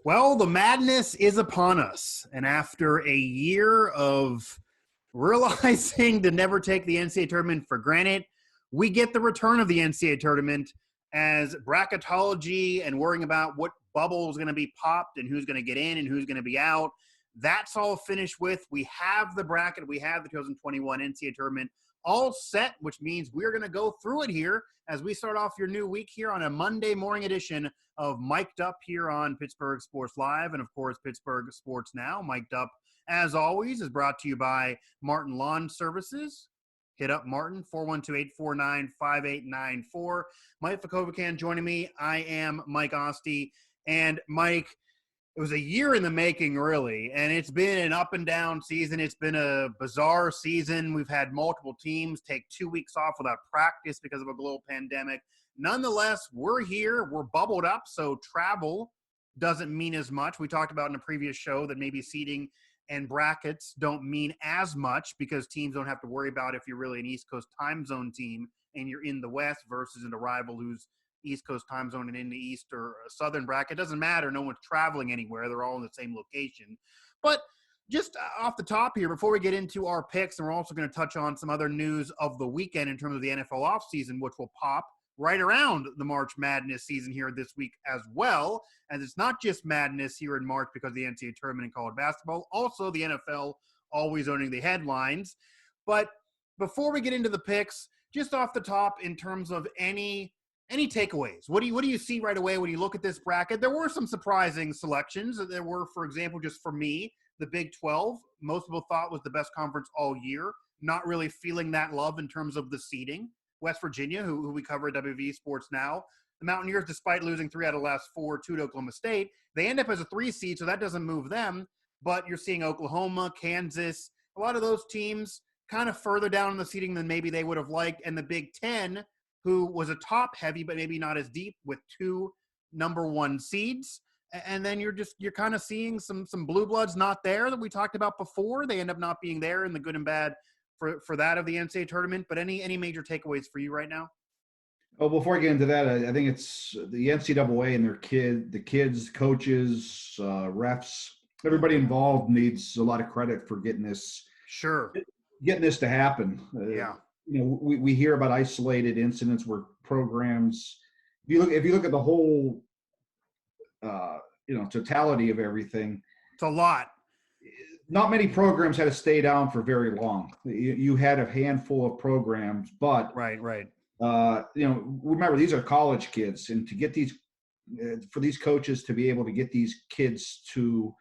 Well, the madness is upon us. And after a year of realizing to never take the NCAA tournament for granted, we get the return of the NCAA tournament as bracketology and worrying about what bubble is going to be popped and who's going to get in and who's going to be out. That's all finished with. We have the bracket. We have the 2021 NCAA tournament all set, which means we're going to go through it here as we start off your new week here on a Monday morning edition of Mic'd Up here on Pittsburgh Sports Live and, of course, Pittsburgh Sports Now. Mic'd Up, as always, is brought to you by Martin Lawn Services. Hit up Martin, 412-849-5894. Mike Vukovcan joining me. I am Mike Asti. And, Mike, it was a year in the making, really, and it's been an up-and-down season. It's been a bizarre season. We've had multiple teams take 2 weeks off without practice because of a global pandemic. Nonetheless, we're here. We're bubbled up, so travel doesn't mean as much. We talked about in a previous show that maybe seeding and brackets don't mean as much because teams don't have to worry about if you're really an East Coast time zone team and you're in the West versus an rival who's East Coast time zone and in the East or a Southern bracket. It doesn't matter. No one's traveling anywhere. They're all in the same location. But just off the top here, before we get into our picks, and we're also going to touch on some other news of the weekend in terms of the NFL offseason, which will pop right around the March Madness season here this week as well. And it's not just madness here in March because of the NCAA tournament in college basketball, also the NFL always owning the headlines. But before we get into the picks, just off the top in terms of any takeaways? What do you see right away when you look at this bracket? There were some surprising selections. There were, for example, just for me, the Big 12. Most people thought was the best conference all year. Not really feeling that love in terms of the seeding. West Virginia, who we cover at WV Sports Now. The Mountaineers, despite losing 3 out of the last 4 to Oklahoma State, they end up as a 3 seed, so that doesn't move them. But you're seeing Oklahoma, Kansas, a lot of those teams kind of further down in the seeding than maybe they would have liked. And the Big 10, who was a top heavy, but maybe not as deep with 2 number 1 seeds. And then you're kind of seeing some blue bloods not there that we talked about before. They end up not being there in the good and bad for that of the NCAA tournament. But any major takeaways for you right now? Well, before I get into that, I think it's the NCAA and the kids, coaches, refs, everybody involved needs a lot of credit for getting this to happen. Yeah. We hear about isolated incidents where programs, if you look at the whole, totality of everything, it's a lot. Not many programs had to stay down for very long. You had a handful of programs, but right. Remember these are college kids, and to get for these coaches to be able to get these kids to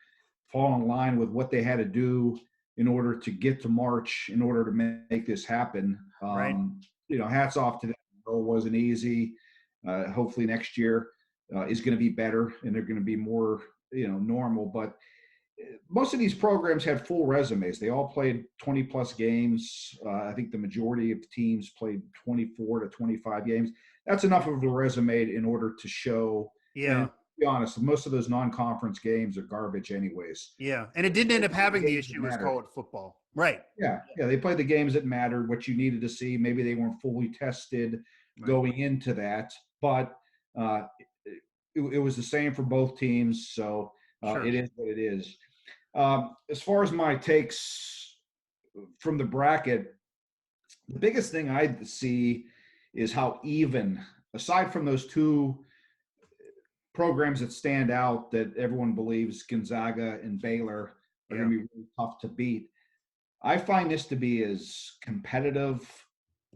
fall in line with what they had to do in order to get to March, in order to make this happen. Hats off to them. It wasn't easy. Hopefully next year is going to be better and they're going to be more, normal. But most of these programs had full resumes. They all played 20 plus games. I think the majority of teams played 24 to 25 games. That's enough of a resume in order to show. Yeah. And to be honest, most of those non-conference games are garbage anyways. Yeah. And it didn't end up having the issue with college football. Right. Yeah. They played the games that mattered, what you needed to see. Maybe they weren't fully tested going into that, but it was the same for both teams. So it is what it is. As far as my takes from the bracket, the biggest thing I see is how even, aside from those 2 programs that stand out that everyone believes, Gonzaga and Baylor, are going to be really tough to beat. I find this to be as competitive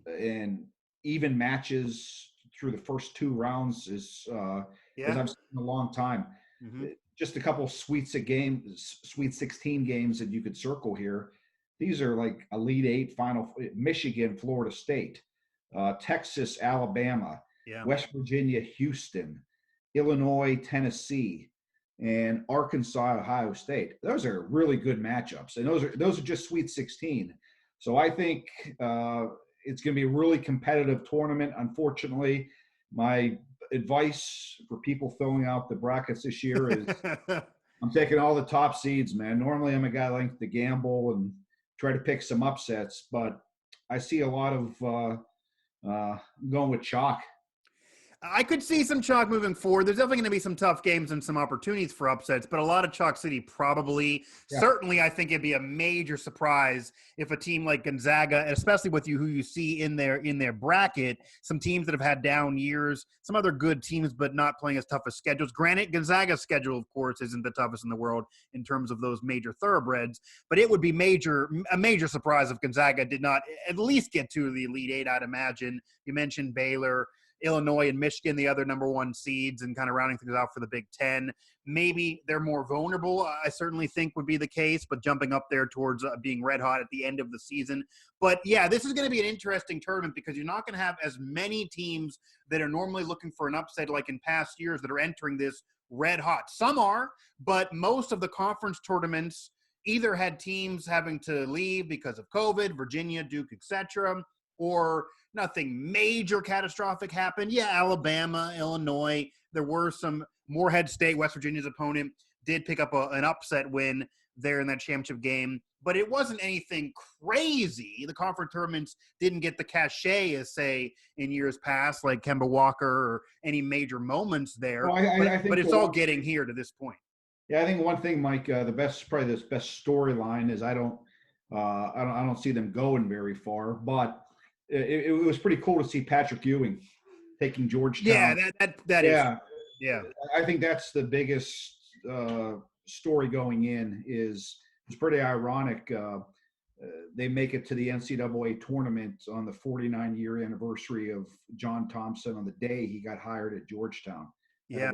and even matches through the first 2 rounds as I've seen in a long time. Mm-hmm. Just a couple Sweet 16 games that you could circle here. These are like Elite 8 final. Michigan, Florida State, Texas, Alabama, West Virginia, Houston, Illinois, Tennessee, and Arkansas, Ohio State. Those are really good matchups, and those are just Sweet 16. So I think it's going to be a really competitive tournament. Unfortunately, my advice for people filling out the brackets this year is I'm taking all the top seeds, man. Normally I'm a guy like to gamble and try to pick some upsets, but I see a lot of going with chalk. I could see some chalk moving forward. There's definitely going to be some tough games and some opportunities for upsets, but a lot of Chalk City probably. Yeah. Certainly, I think it'd be a major surprise if a team like Gonzaga, especially with who you see in their bracket, some teams that have had down years, some other good teams, but not playing as tough as schedules. Granted, Gonzaga's schedule, of course, isn't the toughest in the world in terms of those major thoroughbreds, but it would be a major surprise if Gonzaga did not at least get to the Elite Eight, I'd imagine. You mentioned Baylor, Illinois, and Michigan, the other number one seeds, and kind of rounding things out for the Big Ten. Maybe they're more vulnerable, I certainly think would be the case, but jumping up there towards being red hot at the end of the season. But yeah, this is going to be an interesting tournament because you're not going to have as many teams that are normally looking for an upset like in past years that are entering this red hot. Some are, but most of the conference tournaments either had teams having to leave because of COVID, Virginia, Duke, etc., or nothing major catastrophic happened. Yeah, Alabama, Illinois. There were some. Morehead State, West Virginia's opponent, did pick up an upset win there in that championship game, but it wasn't anything crazy. The conference tournaments didn't get the cachet as, say, in years past, like Kemba Walker or any major moments there. Well, I think but it's all getting here to this point. Yeah, I think one thing, Mike, the best storyline is I don't see them going very far, but it was pretty cool to see Patrick Ewing taking Georgetown. Yeah, that is. Yeah, I think that's the biggest story going in. It's pretty ironic. They make it to the NCAA tournament on the 49-year anniversary of John Thompson on the day he got hired at Georgetown. Yeah.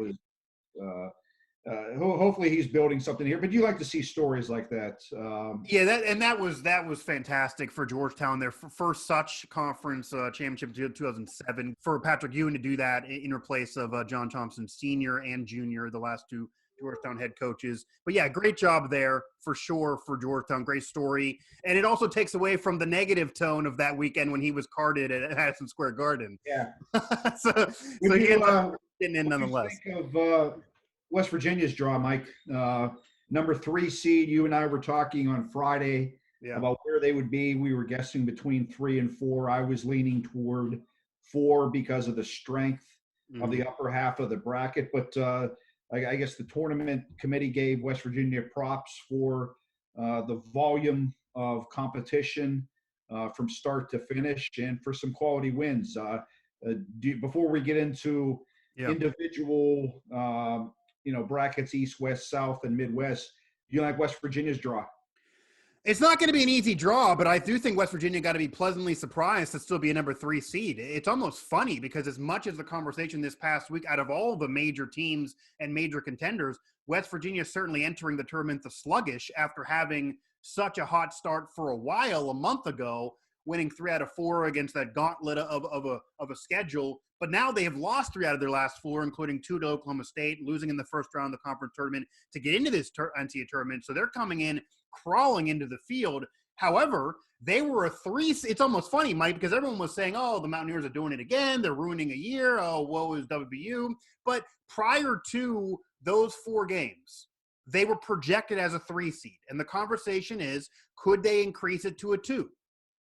Hopefully he's building something here, but you like to see stories like that. That was fantastic for Georgetown. Their first such conference championship in 2007 for Patrick Ewing to do that in place of John Thompson Sr. and Jr., the last two Georgetown head coaches. But yeah, great job there for sure for Georgetown. Great story. And it also takes away from the negative tone of that weekend when he was carded at Madison Square Garden. Yeah. so getting in nonetheless. Think of West Virginia's draw, Mike. Number 3 seed. You and I were talking on Friday about where they would be. We were guessing between 3 and 4. I was leaning toward 4 because of the strength of the upper half of the bracket. But I guess the tournament committee gave West Virginia props for the volume of competition from start to finish and for some quality wins. Before we get into individual brackets, East, West, South, and Midwest, do you like West Virginia's draw? It's not going to be an easy draw, but I do think West Virginia got to be pleasantly surprised to still be a number 3 seed. It's almost funny because as much as the conversation this past week, out of all the major teams and major contenders, West Virginia is certainly entering the tournament the sluggish after having such a hot start for a while a month ago, winning 3 out of 4 against that gauntlet of a schedule. But now they have lost 3 out of their last 4, including 2 to Oklahoma State, losing in the first round of the conference tournament to get into this NCAA tournament. So they're coming in crawling into the field. However, they were a 3. It's almost funny, Mike, because everyone was saying, oh, the Mountaineers are doing it again. They're ruining a year. Oh, woe is WVU. But prior to those 4 games, they were projected as a 3 seed. And the conversation is, could they increase it to a 2?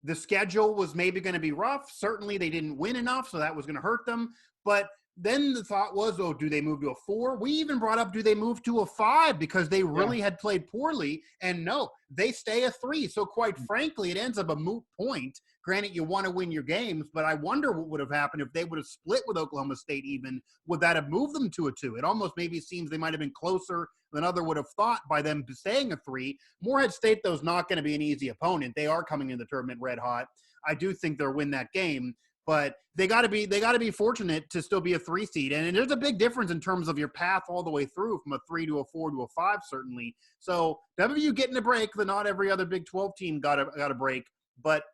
The schedule was maybe going to be rough. Certainly they didn't win enough, so that was going to hurt them. But then the thought was, oh, do they move to a 4? We even brought up, do they move to a 5 because they really had played poorly? And no, they stay a 3. So quite frankly, it ends up a moot point. Granted, you want to win your games, but I wonder what would have happened if they would have split with Oklahoma State even. Would that have moved them to a 2? It almost maybe seems they might have been closer than other would have thought by them staying a 3. Morehead State, though, is not going to be an easy opponent. They are coming in the tournament red hot. I do think they'll win that game. But they got to be fortunate to still be a 3 seed. And there's a big difference in terms of your path all the way through from a 3 to a 4 to a 5, certainly. So WVU getting a break, but not every other Big 12 team got a break. But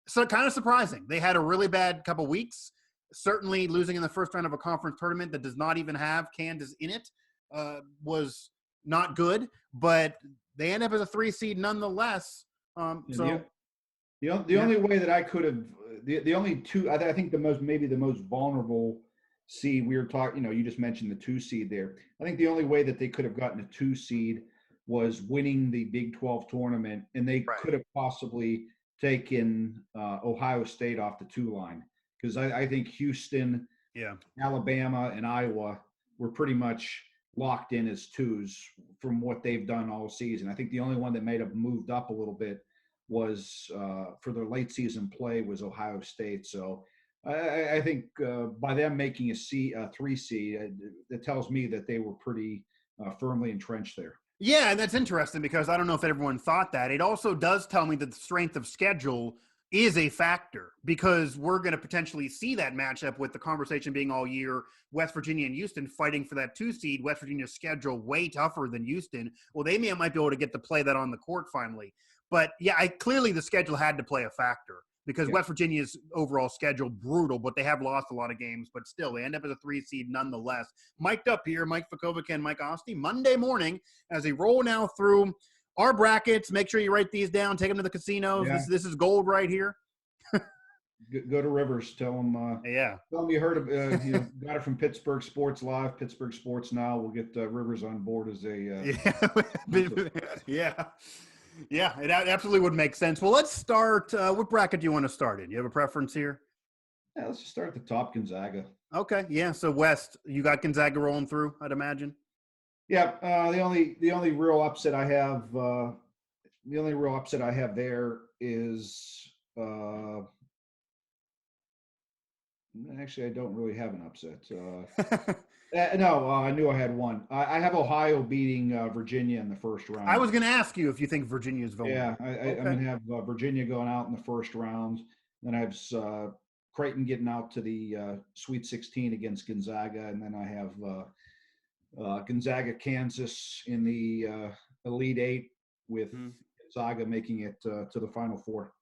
so kind of surprising. They had a really bad couple weeks, certainly losing in the first round of a conference tournament that does not even have Kansas in it was not good. But they end up as a 3 seed nonetheless. The only way that I could have the only 2 I think the most vulnerable seed we were talking, you just mentioned the 2 seed there. I think the only way that they could have gotten a 2 seed was winning the Big 12 tournament, and they could have possibly taken Ohio State off the 2 line, because I think Houston Yeah. Alabama and Iowa were pretty much locked in as 2s from what they've done all season. I think the only one that may have moved up a little bit was for their late season play was Ohio State. So I think by them making a 3 seed, it tells me that they were pretty firmly entrenched there. Yeah, and that's interesting because I don't know if everyone thought that. It also does tell me that the strength of schedule is a factor because we're going to potentially see that matchup with the conversation being all year, West Virginia and Houston fighting for that 2 seed. West Virginia's schedule way tougher than Houston. Well, they might be able to get to play that on the court finally. But yeah, clearly the schedule had to play a factor because West Virginia's overall schedule brutal, but they have lost a lot of games, but still they end up as a 3 seed nonetheless. Mic'd up here, Mike Vukovcan, Mike Asti, Monday morning as we roll now through our brackets. Make sure you write these down, take them to the casinos. Yeah. This is gold right here. Go to Rivers. Tell them. Tell them you heard of. Got it from Pittsburgh Sports Live, Pittsburgh Sports Now. We'll get Rivers on board as a. Yeah, it absolutely would make sense. Well, let's start. What bracket do you want to start in? You have a preference here? Yeah, let's just start at the top, Gonzaga. Okay, yeah. So West, you got Gonzaga rolling through, I'd imagine. Yeah, the only real upset I have, there is. Actually, I don't really have an upset. No, I knew I had one. I have Ohio beating Virginia in the first round. I was going to ask you if you think Virginia is vulnerable. Yeah, I'm going to have Virginia going out in the first round. Then I have Creighton getting out to the Sweet 16 against Gonzaga. And then I have Gonzaga, Kansas in the Elite Eight with Gonzaga making it to the Final Four.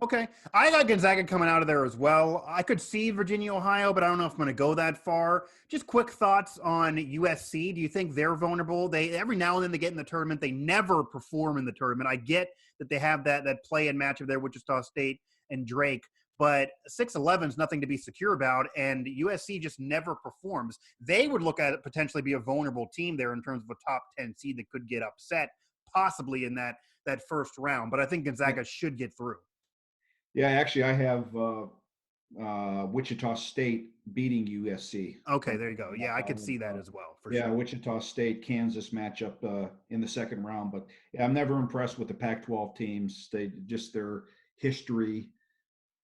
Okay. I got Gonzaga coming out of there as well. I could see Virginia, Ohio, but I don't know if I'm going to go that far. Just quick thoughts on USC. Do you think they're vulnerable? They every now and then they get in the tournament. They never perform in the tournament. I get that they have that play-in matchup there, Wichita State and Drake, but 6-11 is nothing to be secure about, and USC just never performs. They would look at it potentially be a vulnerable team there in terms of a top 10 seed that could get upset, possibly in that first round. But I think Gonzaga should get through. Yeah, actually, I have Wichita State beating USC. Okay, there you go. Yeah, I could see that as well. For sure. Wichita State, Kansas matchup in the second round. But yeah, I'm never impressed with the Pac-12 teams. Their history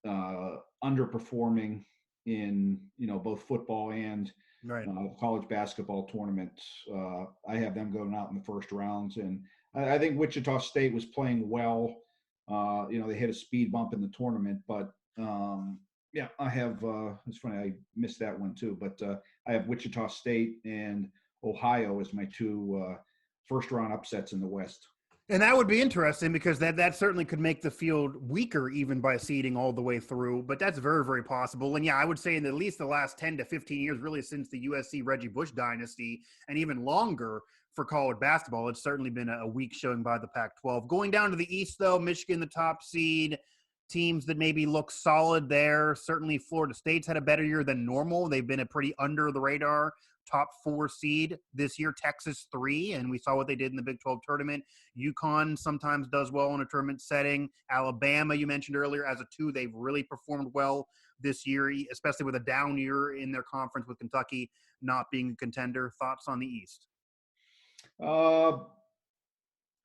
underperforming in both football and college basketball tournament. I have them going out in the first rounds, and I think Wichita State was playing well. They hit a speed bump in the tournament, but I have, it's funny, I missed that one too, but I have Wichita State and Ohio as my 2 first round upsets in the West. And that would be interesting because that certainly could make the field weaker even by seeding all the way through, but that's very, very possible. And yeah, I would say in at least the last 10 to 15 years, really since the USC Reggie Bush dynasty and even longer, for college basketball, it's certainly been a weak showing by the Pac-12. Going down to the East, though, Michigan, the top seed, teams that maybe look solid there. Certainly Florida State's had a better year than normal. They've been a pretty under-the-radar top 4 seed this year. Texas 3, and we saw what they did in the Big 12 tournament. UConn sometimes does well in a tournament setting. Alabama, you mentioned earlier, as a 2, they've really performed well this year, especially with a down year in their conference with Kentucky not being a contender. Thoughts on the East?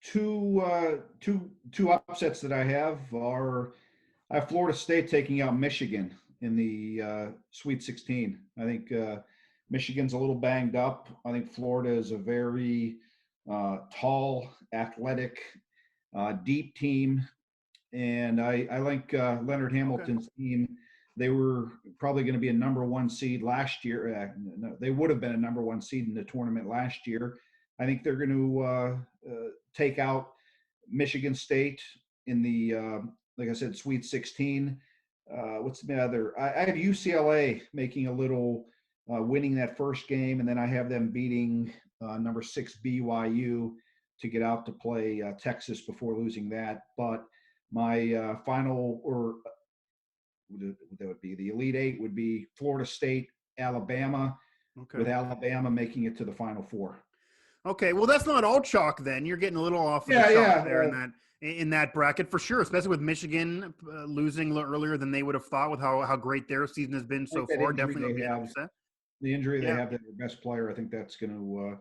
Two upsets that I have Florida State taking out Michigan in the Sweet 16. I think Michigan's a little banged up. I think Florida is a very tall, athletic, deep team, and I like Leonard Hamilton's team. They were probably going to be a number 1 seed last year. No, they would have been a number 1 seed in the tournament last year. I think they're going to take out Michigan State in the, like I said, Sweet 16. What's the other? I have UCLA making a little, winning that first game, and then I have them beating number 6 BYU to get out to play Texas before losing that. But my final, or that would be the Elite Eight, would be Florida State, Alabama, with Alabama making it to the Final Four. Okay, well, that's not all chalk then. You're getting a little off of the chalk there in that bracket for sure, especially with Michigan losing earlier than they would have thought with how great their season has been so far. Definitely would be an upset. The injury they have to their best player, I think that's going to,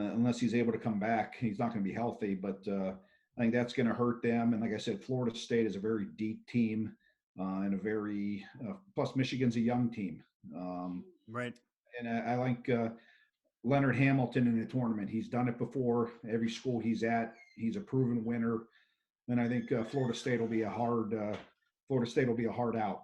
unless he's able to come back, he's not going to be healthy. But I think that's going to hurt them. And like I said, Florida State is a very deep team and a very plus Michigan's a young team. Right. And I like Leonard Hamilton in the tournament. He's done it before. Every school he's at, he's a proven winner. And I think Florida State will be a hard out.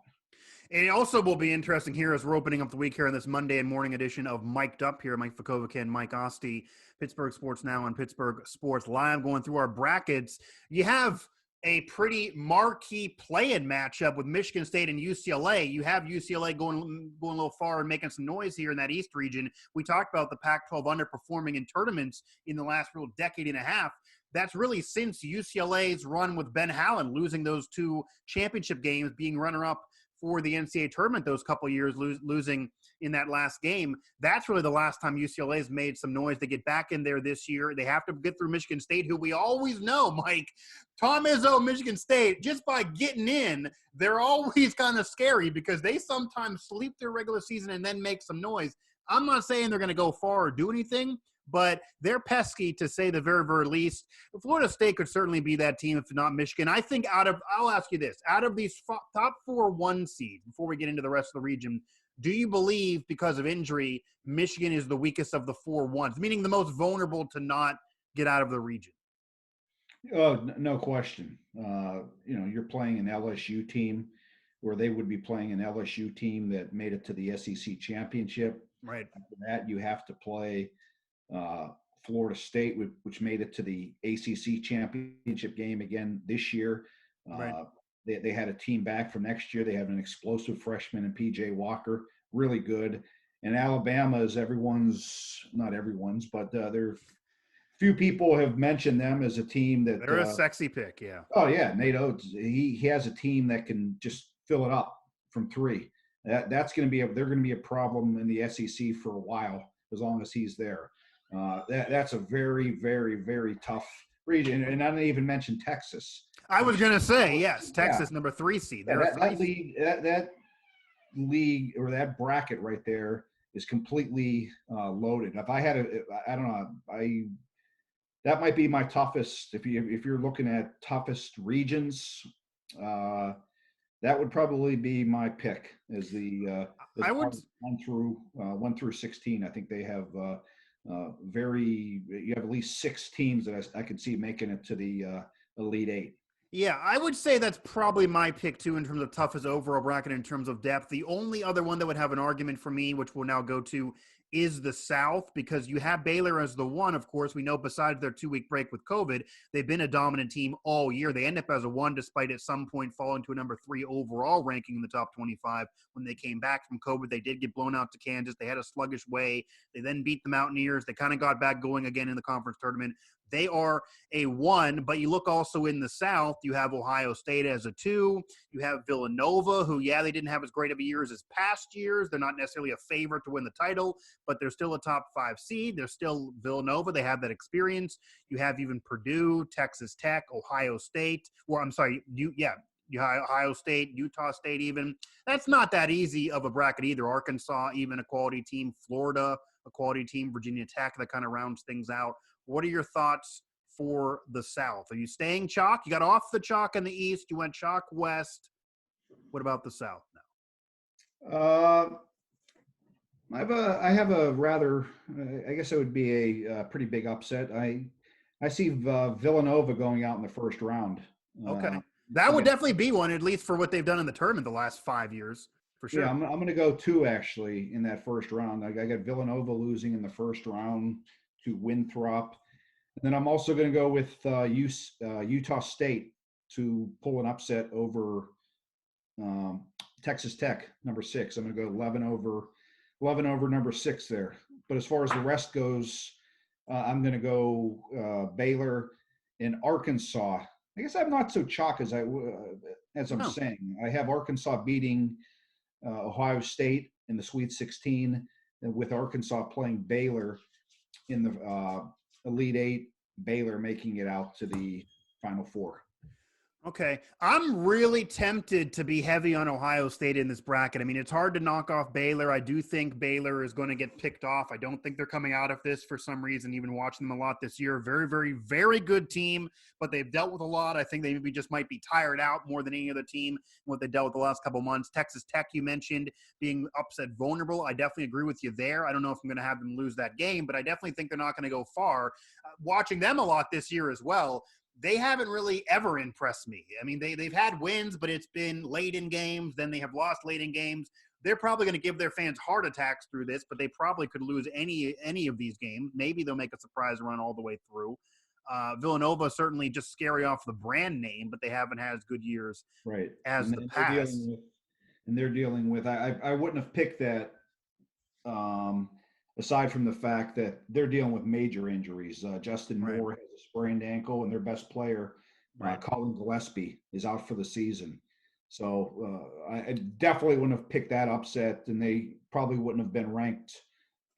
And it also will be interesting here as we're opening up the week here on this Monday and morning edition of Mic'd Up here. Mike Vukovcan, Mike Asti, Pittsburgh Sports Now on Pittsburgh Sports Live, going through our brackets. You have a pretty marquee play-in matchup with Michigan State and UCLA. You have UCLA going a little far and making some noise here in that East region. We talked about the Pac-12 underperforming in tournaments in the last real decade and a half. That's really since UCLA's run with Ben Hallen, losing those 2 championship games, being runner-up for the NCAA tournament those couple of years, losing in that last game. That's really the last time UCLA's made some noise. They get back in there this year. They have to get through Michigan State, who we always know, Mike, Tom Izzo, Michigan State, just by getting in, they're always kind of scary because they sometimes sleep their regular season and then make some noise. I'm not saying they're going to go far or do anything, but they're pesky to say the very, very least. Florida State could certainly be that team if not Michigan. I think I'll ask you this, out of these top 4 1 seeds, before we get into the rest of the region, do you believe because of injury, Michigan is the weakest of the 4 1s, meaning the most vulnerable to not get out of the region? No question. You're playing an LSU team where they would be playing an LSU team that made it to the SEC championship. Right. After that, you have to play Florida State, which made it to the ACC championship game again this year. Right. They had a team back from next year. They have an explosive freshman in PJ Walker, really good. And Alabama is not everyone's, but there few people have mentioned them as a team that they're a sexy pick. Yeah. Oh yeah, Nate Oates. He has a team that can just fill it up from 3. They're going to be a problem in the SEC for a while as long as he's there. That's a very, very, very tough region, and I didn't even mention Texas. I was going to say yes, Texas, number 3 seed. That league or that bracket right there is completely loaded. If I had that might be my toughest. If you're looking at toughest regions, that would probably be my pick as the as 1 through 16. I think they have you have at least 6 teams that I could see making it to the Elite 8. Yeah, I would say that's probably my pick too in terms of toughest overall bracket in terms of depth. The only other one that would have an argument for me, which we'll now go to, is the South, because you have Baylor as the 1, of course. We know besides their 2-week break with COVID, they've been a dominant team all year. They end up as a 1 despite at some point falling to a number 3 overall ranking in the top 25. When they came back from COVID, they did get blown out to Kansas. They had a sluggish way. They then beat the Mountaineers. They kind of got back going again in the conference tournament. They are a 1, but you look also in the South, you have Ohio State as a 2. You have Villanova, who, they didn't have as great of a year as past years. They're not necessarily a favorite to win the title, but they're still a top 5 seed. They're still Villanova. They have that experience. You have even Purdue, Texas Tech, Ohio State, Ohio State, Utah State even. That's not that easy of a bracket either. Arkansas, even a quality team. Florida, a quality team. Virginia Tech, that kind of rounds things out. What are your thoughts for the South? Are you staying chalk? You got off the chalk in the East. You went chalk west. What about the South now? I have a rather, I guess it would be a pretty big upset. I see Villanova going out in the first round. Okay. That would definitely be one, at least for what they've done in the tournament the last 5 years, for sure. Yeah, I'm going to go 2, actually, in that first round. I got Villanova losing in the first round to Winthrop. And then I'm also going to go with Utah State to pull an upset over Texas Tech, number 6. I'm going to go 11 over number 6 there. But as far as the rest goes, I'm going to go Baylor and Arkansas. I guess I'm not so chalk as I'm saying. I have Arkansas beating Ohio State in the Sweet 16, and with Arkansas playing Baylor in the Elite 8, Baylor making it out to the Final Four. Okay. I'm really tempted to be heavy on Ohio State in this bracket. I mean, it's hard to knock off Baylor. I do think Baylor is going to get picked off. I don't think they're coming out of this for some reason, even watching them a lot this year. Very, very, very good team, but they've dealt with a lot. I think they maybe just might be tired out more than any other team, what they dealt with the last couple months. Texas Tech, you mentioned, being upset vulnerable. I definitely agree with you there. I don't know if I'm going to have them lose that game, but I definitely think they're not going to go far. Watching them a lot this year as well, they haven't really ever impressed me. I mean, they've had wins, but it's been late in games. Then they have lost late in games. They're probably going to give their fans heart attacks through this, but they probably could lose any of these games. Maybe they'll make a surprise run all the way through. Villanova certainly just scary off the brand name, but they haven't had as good years as the past. They're dealing with I wouldn't have picked that aside from the fact that they're dealing with major injuries. Justin Moore has a sprained ankle, and their best player, Colin Gillespie, is out for the season. So I definitely wouldn't have picked that upset, and they probably wouldn't have been ranked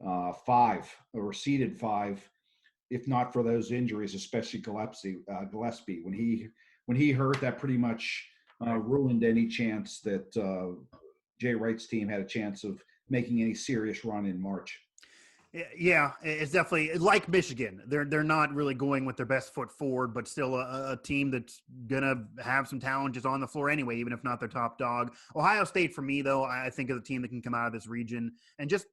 5 or seeded 5 if not for those injuries, especially Gillespie. When he hurt, that pretty much ruined any chance that Jay Wright's team had a chance of making any serious run in March. Yeah, it's definitely like Michigan. They're not really going with their best foot forward, but still a team that's gonna have some talent just on the floor anyway, even if not their top dog. Ohio State, for me though, I think is a team that can come out of this region. And just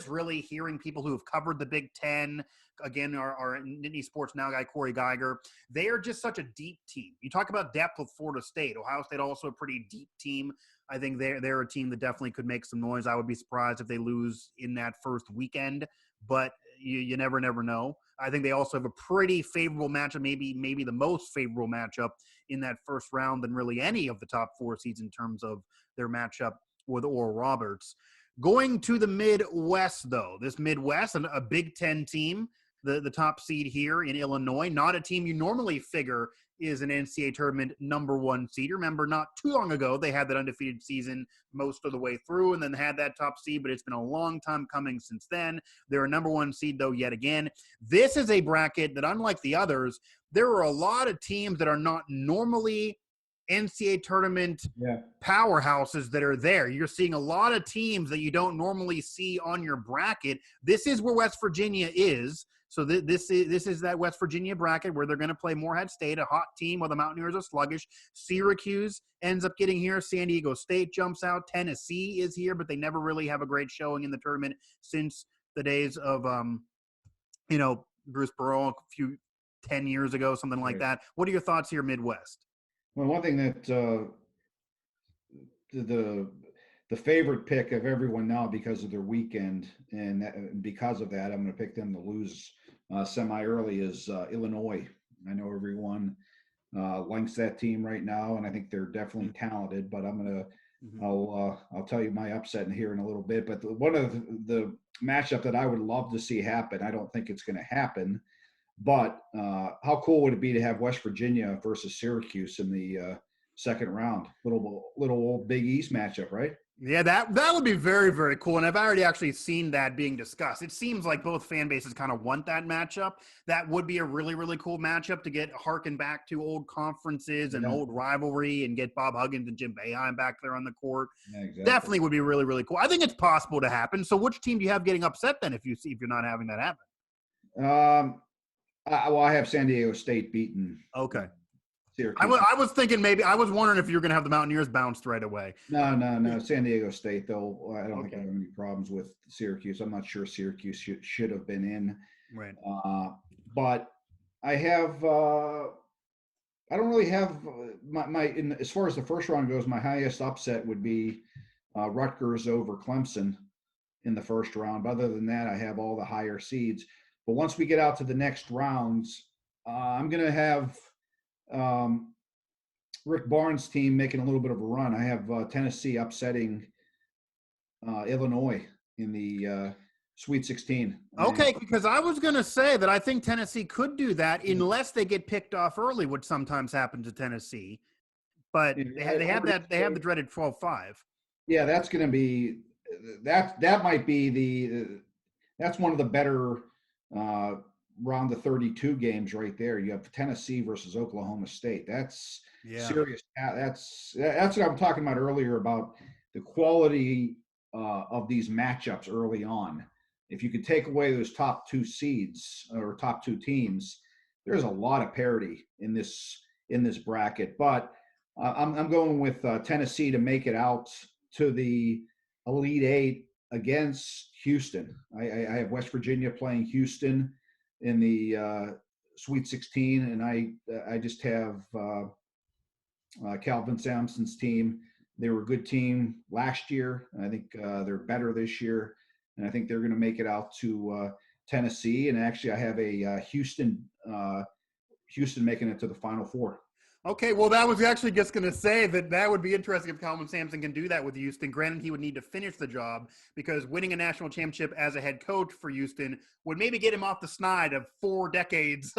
really hearing people who have covered the Big Ten, again, our Nittany Sports Now guy Corey Geiger, they are just such a deep team. You talk about depth with Florida State. Ohio State also a pretty deep team. I think they're a team that definitely could make some noise. I would be surprised if they lose in that first weekend, but you never know. I think they also have a pretty favorable matchup, maybe the most favorable matchup in that first round than really any of the top 4 seeds in terms of their matchup with Oral Roberts. Going to the Midwest, though, this Midwest, a Big Ten team, the top seed here in Illinois, not a team you normally figure is an NCAA tournament number 1 seed. Remember, not too long ago, they had that undefeated season most of the way through and then had that top seed, but it's been a long time coming since then. They're a number 1 seed, though, yet again. This is a bracket that, unlike the others, there are a lot of teams that are not normally NCAA tournament powerhouses that are there. You're seeing a lot of teams that you don't normally see on your bracket. This is where West Virginia is. So this is that West Virginia bracket where they're going to play Morehead State, a hot team while the Mountaineers are sluggish. Syracuse ends up getting here. San Diego State jumps out. Tennessee is here, but they never really have a great showing in the tournament since the days of, Bruce Pearl 10 years ago, something like that. What are your thoughts here, Midwest? Well, one thing that the favorite pick of everyone now because of their weekend and because of that, I'm going to pick them to lose semi-early is Illinois. I know everyone likes that team right now, and I think they're definitely talented. But I'll tell you my upset here in a little bit. But one of the matchup that I would love to see happen, I don't think it's going to happen. But how cool would it be to have West Virginia versus Syracuse in the second round? Little old Big East matchup, right? Yeah, that would be very, very cool. And I've already actually seen that being discussed. It seems like both fan bases kind of want that matchup. That would be a really, really cool matchup to get harken back to old conferences and old rivalry and get Bob Huggins and Jim Boeheim back there on the court. Yeah, exactly. Definitely would be really, really cool. I think it's possible to happen. So which team do you have getting upset then if you're not having that happen? I have San Diego State beaten. Okay. I was thinking I was wondering if you were going to have the Mountaineers bounced right away. No. San Diego State, though, I don't think I have any problems with Syracuse. I'm not sure Syracuse should have been in. Right. But I have I don't really have as far as the first round goes, my highest upset would be Rutgers over Clemson in the first round. But other than that, I have all the higher seeds. But once we get out to the next rounds, I'm going to have Rick Barnes' team making a little bit of a run. I have Tennessee upsetting Illinois in the Sweet 16. Okay, because I was going to say that I think Tennessee could do that unless they get picked off early, which sometimes happens to Tennessee. But they have the dreaded 12-5. Yeah, that's going to be that might be that's one of the better round of 32 games right there. You have Tennessee versus Oklahoma State. That's serious. That's what I'm talking about earlier about the quality of these matchups early on. If you could take away those top two seeds or top two teams, there's a lot of parity in this bracket. But I'm going with Tennessee to make it out to the Elite Eight against Houston. I have West Virginia playing Houston in the Sweet 16, and I just have Calvin Sampson's team. They were a good team last year, and I think they're better this year, and I think they're going to make it out to Tennessee. And actually, I have a Houston making it to the Final Four. Okay, well, that was actually just going to say that would be interesting if Calvin Sampson can do that with Houston. Granted, he would need to finish the job because winning a national championship as a head coach for Houston would maybe get him off the snide of 4 decades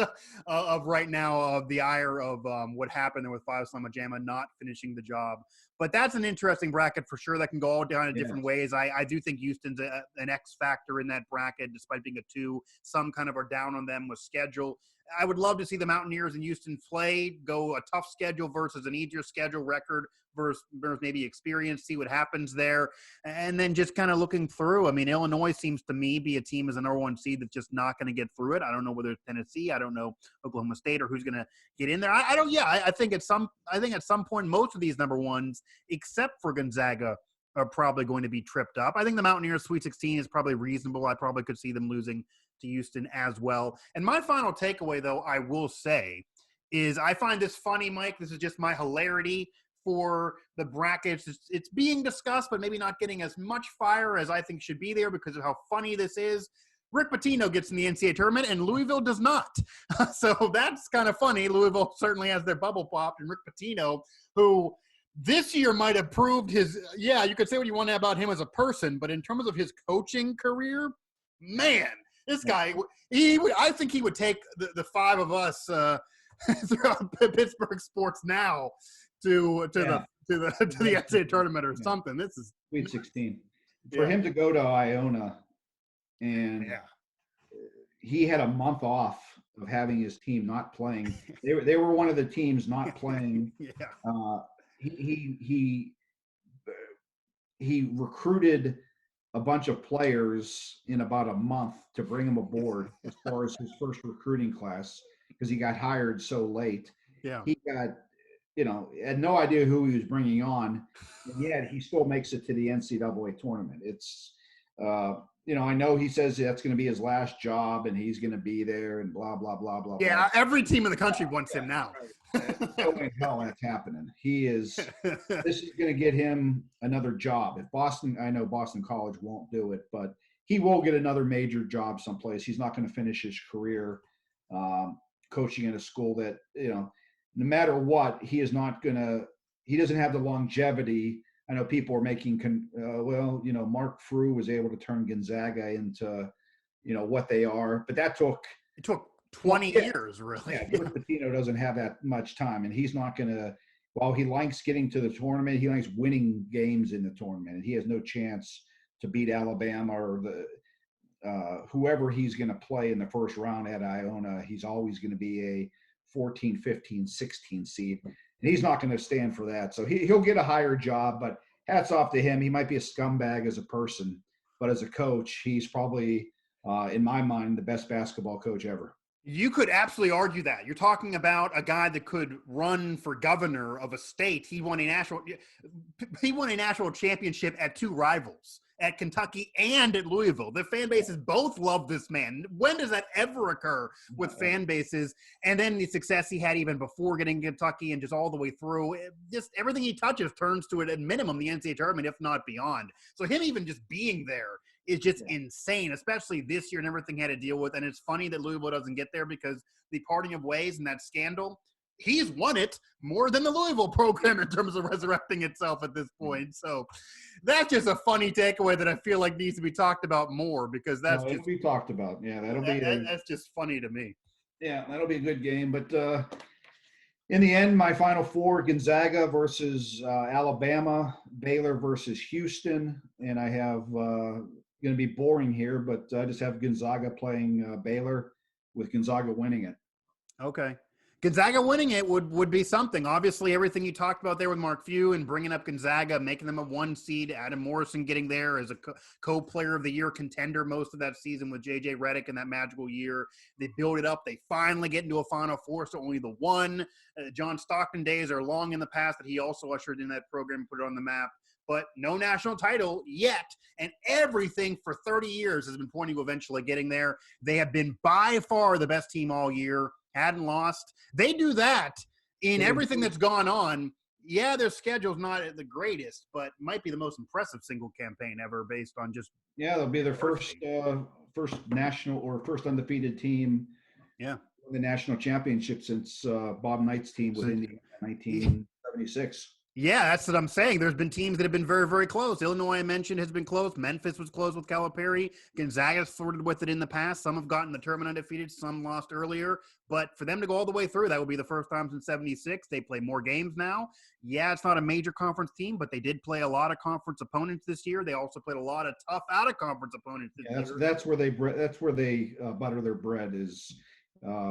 of right now of the ire of what happened there with Five Slamajama not finishing the job. But that's an interesting bracket for sure that can go all down in different ways. I do think Houston's an X factor in that bracket, despite being a 2. Some kind of are down on them with schedule. I would love to see the Mountaineers and Houston play, go a tough schedule versus an easier schedule, record versus maybe experience, see what happens there. And then just kind of looking through. I mean, Illinois seems to me be a team as a number 1 seed that's just not going to get through it. I don't know whether it's Tennessee. I don't know Oklahoma State or who's going to get in there. I think at some point, most of these number 1s, except for Gonzaga, are probably going to be tripped up. I think the Mountaineers Sweet 16 is probably reasonable. I probably could see them losing to Houston as well. And my final takeaway, though, I will say, is I find this funny, Mike. This is just my hilarity for the brackets. It's being discussed, but maybe not getting as much fire as I think should be there because of how funny this is. Rick Pitino gets in the NCAA tournament, and Louisville does not. So that's kind of funny. Louisville certainly has their bubble popped, and Rick Pitino, who this year might have proved his – you could say what you want about him as a person, but in terms of his coaching career, man – this guy, I think he would take the 5 of us throughout Pittsburgh sports now to the NCAA tournament or something. This is Sweet 16 for him to go to Iona, and he had a month off of having his team not playing. They were one of the teams not playing. He recruited a bunch of players in about a month to bring him aboard as far as his first recruiting class because he got hired so late. Yeah. He got, had no idea who he was bringing on, and yet he still makes it to the NCAA tournament. It's, I know he says that's going to be his last job and he's going to be there and blah, blah, blah, blah. Yeah, blah. every team in the country wants him now. No way in hell that's happening. This is going to get him another job. I know Boston College won't do it, but he will get another major job someplace. He's not going to finish his career coaching in a school that, no matter what, he doesn't have the longevity. I know people are making, Mark Frew was able to turn Gonzaga into, what they are, but it took 20 years, really. Yeah, Pitino doesn't have that much time, and he's not going to – while he likes getting to the tournament, he likes winning games in the tournament, and he has no chance to beat Alabama or whoever he's going to play in the first round at Iona. He's always going to be a 14, 15, 16 seed, and he's not going to stand for that. So he'll get a higher job, but hats off to him. He might be a scumbag as a person, but as a coach, he's probably, in my mind, the best basketball coach ever. You could absolutely argue that. You're talking about a guy that could run for governor of a state. He won a national championship at 2 rivals, at Kentucky and at Louisville. The fan bases both love this man. When does that ever occur with fan bases? And then the success he had even before getting Kentucky and just all the way through. Just everything he touches turns to it at minimum the NCAA tournament, if not beyond. So him even just being there is just insane, especially this year and everything he had to deal with. And it's funny that Louisville doesn't get there because the parting of ways and that scandal, he's won it more than the Louisville program in terms of resurrecting itself at this point. So that's just a funny takeaway that I feel like needs to be talked about more because that's just be talked about. Yeah, that's just funny to me. Yeah, that'll be a good game. But in the end, my Final Four: Gonzaga versus Alabama, Baylor versus Houston, and I have going to be boring here, but I just have Gonzaga playing Baylor with Gonzaga winning it. Okay. Gonzaga winning it would be something. Obviously, everything you talked about there with Mark Few and bringing up Gonzaga, making them a 1 seed, Adam Morrison getting there as a co-player of the year contender most of that season with J.J. Redick in that magical year. They build it up. They finally get into a Final Four, so only the one. John Stockton days are long in the past that he also ushered in that program and put it on the map. But no national title yet, and everything for 30 years has been pointing to eventually getting there. They have been by far the best team all year. Hadn't lost. They do that in everything that's gone on. Yeah, their schedule's not the greatest, but might be the most impressive single campaign ever based on just. Yeah, they'll be their first national or first undefeated team. Yeah. The national championship since Bob Knight's team was in 1976. Yeah, that's what I'm saying. There's been teams that have been very, very close. Illinois, I mentioned, has been close. Memphis was close with Calipari. Gonzaga's flirted with it in the past. Some have gotten the tournament undefeated. Some lost earlier. But for them to go all the way through, that would be the first time since 76. They play more games now. Yeah, it's not a major conference team, but they did play a lot of conference opponents this year. They also played a lot of tough out-of-conference opponents this year. That's where they butter their bread is.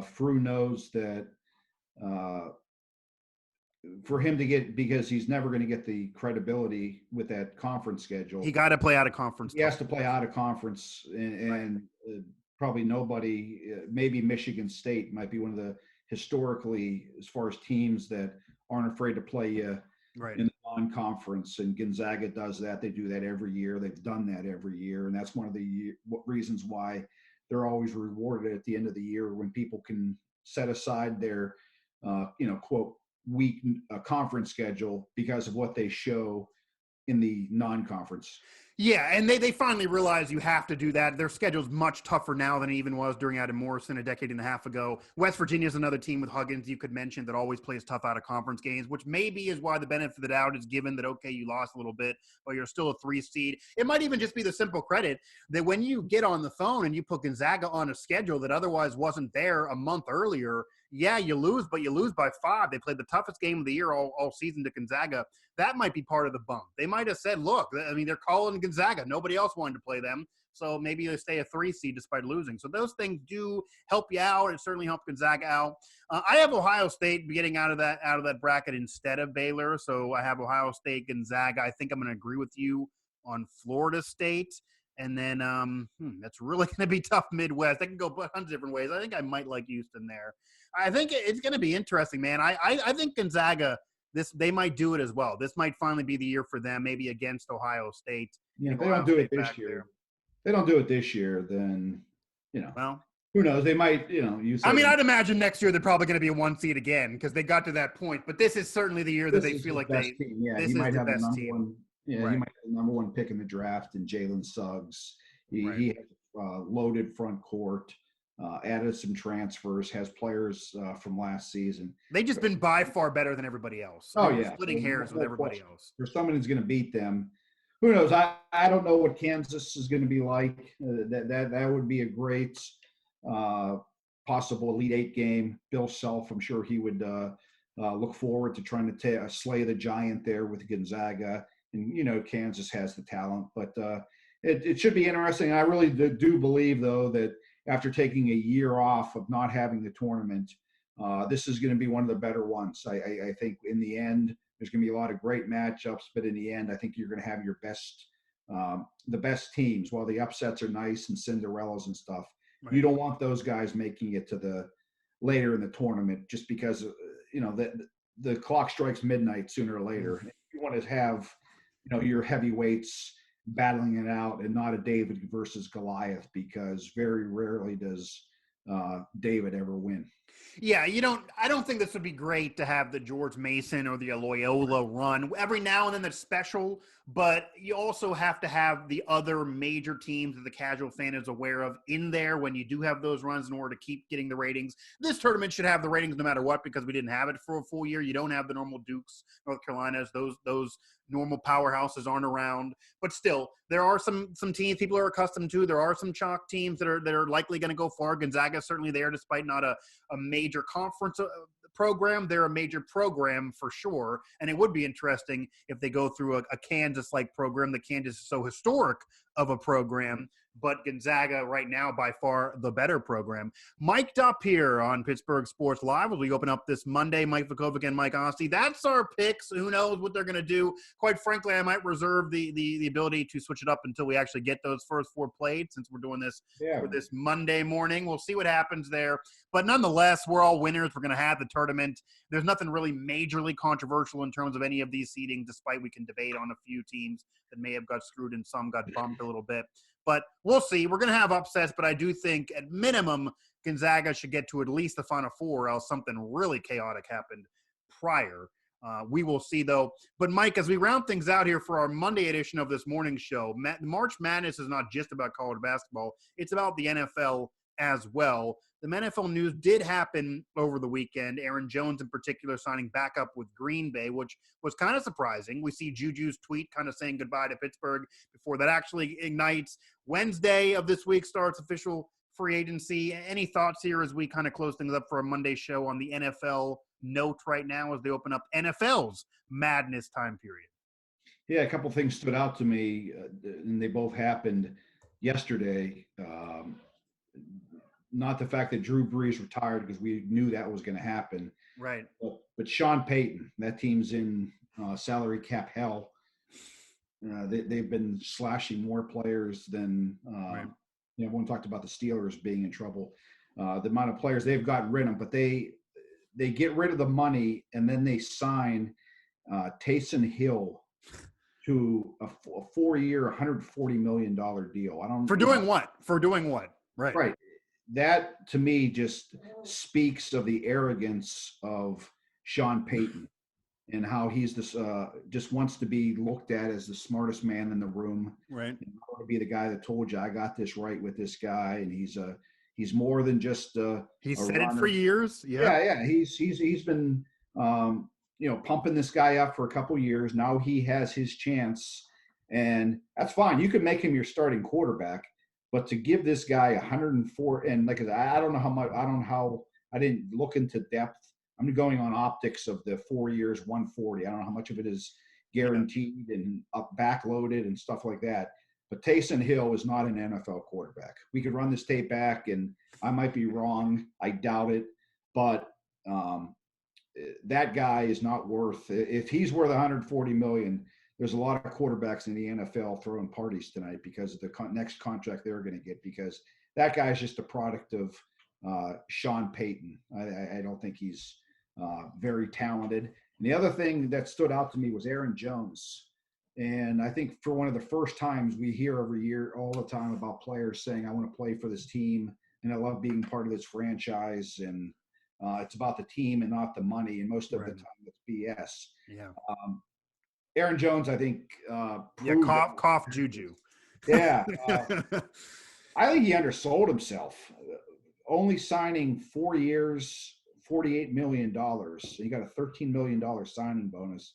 Frew knows that for him to get, because he's never going to get the credibility with that conference schedule. He got to play out of conference. He has to play out of conference, and probably nobody, maybe Michigan State might be one of the historically, as far as teams that aren't afraid to play you in the non-conference. And Gonzaga does that. They do that every year. They've done that every year, and that's one of the reasons why they're always rewarded at the end of the year when people can set aside their, quote, weak conference schedule because of what they show in the non-conference. Yeah, and they finally realize you have to do that. Their schedule's much tougher now than it even was during Adam Morrison a decade and a half ago. West Virginia's another team with Huggins you could mention that always plays tough out-of-conference games, which maybe is why the benefit of the doubt is given that, okay, you lost a little bit, but you're still a 3 seed. It might even just be the simple credit that when you get on the phone and you put Gonzaga on a schedule that otherwise wasn't there a month earlier, yeah, you lose, but you lose by 5. They played the toughest game of the year all season to Gonzaga. That might be part of the bump. They might have said, look, I mean, they're calling Gonzaga. Nobody else wanted to play them. So maybe they stay a 3 seed despite losing. So those things do help you out. It certainly helped Gonzaga out. I have Ohio State getting out of that bracket instead of Baylor. So I have Ohio State, Gonzaga. I think I'm going to agree with you on Florida State. And then that's really going to be tough Midwest. I can go a bunch of different ways. I think I might like Houston there. I think it's going to be interesting, man. I think Gonzaga, they might do it as well. This might finally be the year for them, maybe against Ohio State. Yeah, if they don't do it this year. They don't do it this year, then, well, who knows? They might, I'd imagine next year they're probably going to be a 1 seed again because they got to that point. But this is certainly the year that they feel like this is the best team. He might have the number 1 pick in the draft in Jalen Suggs. He has a loaded front court, added some transfers, has players from last season. They've just been by far better than everybody else. Splitting hairs with everybody else. There's somebody who's going to beat them. Who knows? I don't know what Kansas is going to be like. That would be a great possible Elite 8 game. Bill Self, I'm sure he would look forward to trying to slay the giant there with Gonzaga. And, Kansas has the talent. But it should be interesting. I really do believe, though, that after taking a year off of not having the tournament, this is going to be one of the better ones. I think in the end, there's going to be a lot of great matchups, but in the end, I think you're going to have your best, the best teams. While the upsets are nice and Cinderellas and stuff, you don't want those guys making it to the later in the tournament just because the clock strikes midnight sooner or later. You want to have your heavyweights battling it out and not a David versus Goliath, because very rarely does David ever win. Yeah, I don't think this would be great to have the George Mason or the Loyola run. Every now and then that's special, but you also have to have the other major teams that the casual fan is aware of in there when you do have those runs in order to keep getting the ratings. This tournament should have the ratings no matter what because we didn't have it for a full year. You don't have the normal Dukes, North Carolinas, those normal powerhouses aren't around. But still, there are some teams people are accustomed to. There are some chalk teams that are likely going to go far. Gonzaga is certainly there despite not a major conference program. They're a major program for sure, and it would be interesting if they go through a Kansas-like program. The Kansas is so historic of a program but Gonzaga right now by far the better program. Mic'd up here on Pittsburgh Sports Live as we open up this Monday. Mike Vukovcan, Mike Asti. That's our picks. Who knows what they're going to do? Quite frankly, I might reserve the ability to switch it up until we actually get those first four played, since we're doing this for this Monday morning. We'll see what happens there. But nonetheless, we're all winners. We're going to have the tournament. There's nothing really majorly controversial in terms of any of these seedings, despite we can debate on a few teams that may have got screwed and some got bumped a little bit. But we'll see. We're going to have upsets, but I do think at minimum Gonzaga should get to at least the Final Four, or else something really chaotic happened prior. We will see, though. But, Mike, as we round things out here for our Monday edition of this morning show, March Madness is not just about college basketball. It's about the NFL as well. The NFL news did happen over the weekend. Aaron Jones, in particular, signing back up with Green Bay, which was kind of surprising. We see Juju's tweet kind of saying goodbye to Pittsburgh before that actually ignites. Wednesday of this week starts official free agency. Any thoughts here as we kind of close things up for a Monday show on the NFL note right now as they open up NFL's madness time period? Yeah, a couple things stood out to me, and they both happened yesterday. Not the fact that Drew Brees retired, because we knew that was going to happen. Right. But Sean Payton, that team's in salary cap hell. They've been slashing more players than everyone talked about the Steelers being in trouble. The amount of players they've gotten rid of, but they get rid of the money and then they sign Taysom Hill to a 4-year, $140 million deal. For doing what? For doing what? Right. Right. That, to me, just speaks of the arrogance of Sean Payton and how he's this just wants to be looked at as the smartest man in the room. Right. And I want to be the guy that told you I got this right with this guy, and he's more than just he's said it for years. Yeah. He's been pumping this guy up for a couple years. Now he has his chance, and that's fine. You can make him your starting quarterback. But to give this guy 104, and like I don't know how much, I didn't look into depth. I'm going on optics of the 4 years, 140. I don't know how much of it is guaranteed and backloaded and stuff like that. But Taysom Hill is not an NFL quarterback. We could run this tape back, and I might be wrong. I doubt it. But that guy is not worth. If he's worth 140 million. There's a lot of quarterbacks in the NFL throwing parties tonight because of the next contract they're going to get, because that guy is just a product of Sean Payton. I don't think he's very talented. And the other thing that stood out to me was Aaron Jones. And I think for one of the first times we hear every year all the time about players saying, I want to play for this team and I love being part of this franchise. And it's about the team and not the money. And most of the time it's BS. Yeah. Aaron Jones, I think. Cough Juju. Yeah. I think he undersold himself. Only signing 4 years, $48 million. He got a $13 million signing bonus.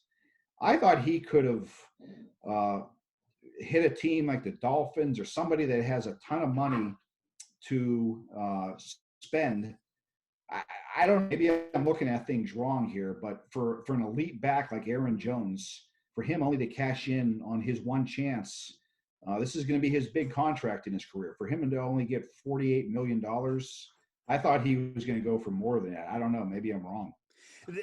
I thought he could have hit a team like the Dolphins or somebody that has a ton of money to spend. I don't. Maybe I'm looking at things wrong here, but for an elite back like Aaron Jones, for him only to cash in on his one chance, this is going to be his big contract in his career. For him to only get $48 million, I thought he was going to go for more than that. I don't know. Maybe I'm wrong.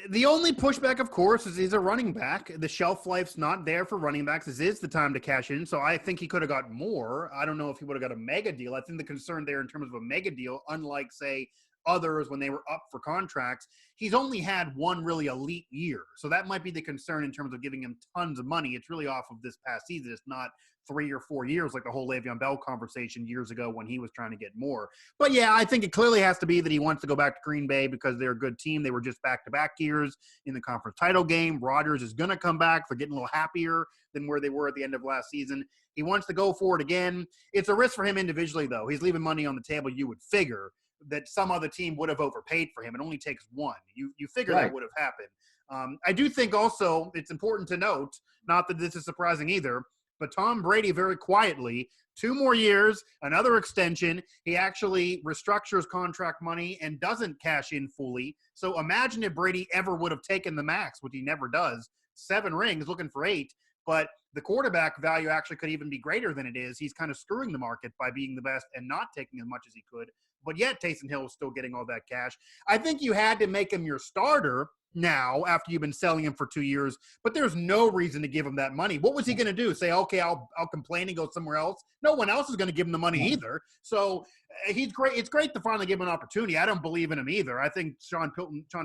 The only pushback, of course, is he's a running back. The shelf life's not there for running backs. This is the time to cash in. So I think he could have got more. I don't know if he would have got a mega deal. I think the concern there in terms of a mega deal, unlike, say, others when they were up for contracts, he's only had one really elite year. So that might be the concern in terms of giving him tons of money. It's really off of this past season. It's not 3 or 4 years like the whole Le'Veon Bell conversation years ago when he was trying to get more. But yeah, I think it clearly has to be that he wants to go back to Green Bay because they're a good team. They were just back-to-back years in the conference title game. Rodgers is going to come back. They're getting a little happier than where they were at the end of last season. He wants to go for it again. It's a risk for him individually, though. He's leaving money on the table, you would figure, that some other team would have overpaid for him. It only takes one. You figure that would have happened. I do think also it's important to note, not that this is surprising either, but Tom Brady very quietly, 2 more years, another extension. He actually restructures contract money and doesn't cash in fully. So imagine if Brady ever would have taken the max, which he never does. 7 rings, looking for 8. but the quarterback value actually could even be greater than it is. He's kind of screwing the market by being the best and not taking as much as he could. But yet Taysom Hill is still getting all that cash. I think you had to make him your starter now after you've been selling him for 2 years, but there's no reason to give him that money. What was he going to do? Say, okay, I'll complain and go somewhere else? No one else is going to give him the money either. So he's great. It's great to finally give him an opportunity. I don't believe in him either. I think Sean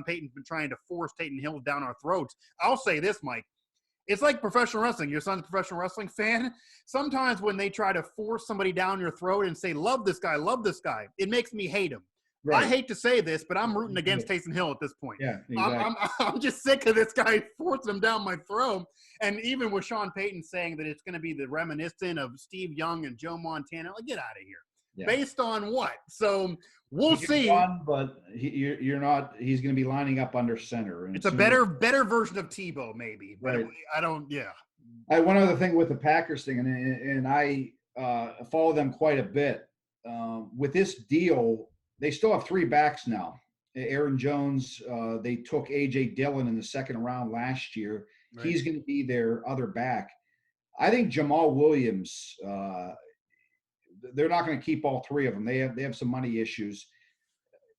Payton's been trying to force Taysom Hill down our throats. I'll say this, Mike. It's like professional wrestling. Your son's a professional wrestling fan. Sometimes when they try to force somebody down your throat and say, love this guy, it makes me hate him. Right. I hate to say this, but I'm rooting against Taysom Hill at this point. Yeah, exactly. I'm just sick of this guy forcing him down my throat. And even with Sean Payton saying that it's going to be the reminiscent of Steve Young and Joe Montana, like, get out of here. Yeah. Based on what? So we'll see. Run, but you're not. He's going to be lining up under center. And it's a better version of Tebow, maybe. But right. I don't. Yeah. One other thing with the Packers thing, and I follow them quite a bit. With this deal, they still have 3 backs now. Aaron Jones. They took A.J. Dillon in the second round last year. Right. He's going to be their other back. I think Jamal Williams. They're not going to keep all 3 of them. They have some money issues.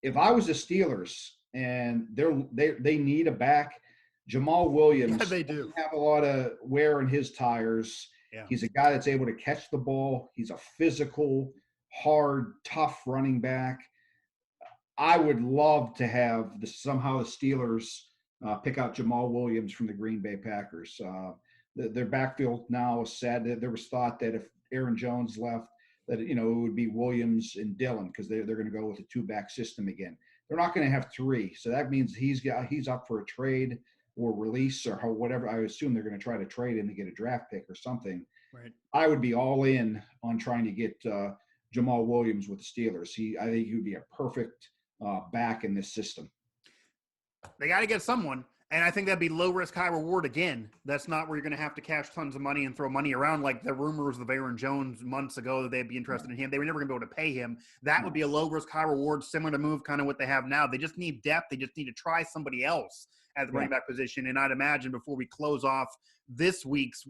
If I was the Steelers and they need a back, Jamal Williams they do have a lot of wear in his tires. Yeah. He's a guy that's able to catch the ball. He's a physical, hard, tough running back. I would love to have somehow the Steelers pick out Jamal Williams from the Green Bay Packers. Their backfield now is sad. There was thought that if Aaron Jones left, that it would be Williams and Dillon because they're going to go with a 2-back system again. They're not going to have 3, so that means he's up for a trade or release or whatever. I assume they're going to try to trade him to get a draft pick or something. Right. I would be all in on trying to get Jamal Williams with the Steelers. I think he would be a perfect back in this system. They got to get someone. And I think that'd be low risk, high reward again. That's not where you're going to have to cash tons of money and throw money around like the rumors of Aaron Jones months ago that they'd be interested in him. They were never going to be able to pay him. That would be a low risk, high reward, similar to move kind of what they have now. They just need depth. They just need to try somebody else at the running back position. And I'd imagine before we close off this week's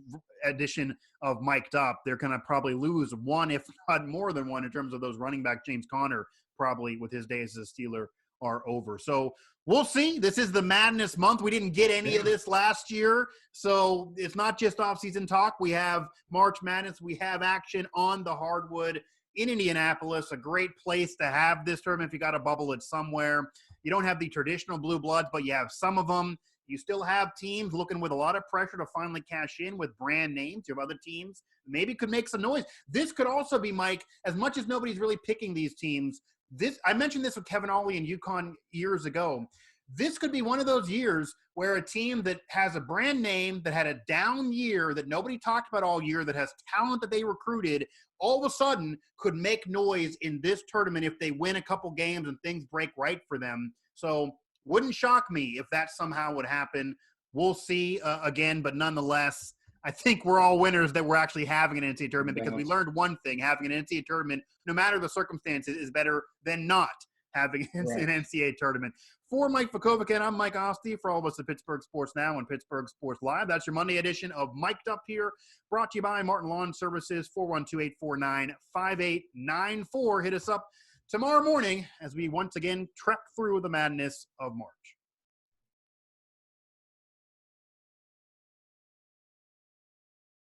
edition of Mic'd Up, they're going to probably lose one, if not more than one, in terms of those running back. James Conner probably with his days as a Steeler are over. So we'll see. This is the madness month. We didn't get any of this last year. So it's not just off-season talk. We have March Madness. We have action on the hardwood in Indianapolis, a great place to have this tournament if you got to bubble it somewhere. You don't have the traditional blue bloods, but you have some of them. You still have teams looking with a lot of pressure to finally cash in with brand names. You have other teams maybe could make some noise. This could also be, Mike, as much as nobody's really picking these teams, I mentioned this with Kevin Ollie and UConn years ago. This could be one of those years where a team that has a brand name, that had a down year, that nobody talked about all year, that has talent that they recruited, all of a sudden could make noise in this tournament if they win a couple games and things break right for them. So wouldn't shock me if that somehow would happen. We'll see again, but nonetheless, I think we're all winners that we're actually having an NCAA tournament because we learned one thing: having an NCAA tournament, no matter the circumstances, is better than not having an NCAA tournament. For Mike Vukovcan, I'm Mike Asti. For all of us at Pittsburgh Sports Now and Pittsburgh Sports Live, that's your Monday edition of Mic'd Up here, brought to you by Martin Lawn Services, 412-849-5894. Hit us up tomorrow morning as we once again trek through the madness of March.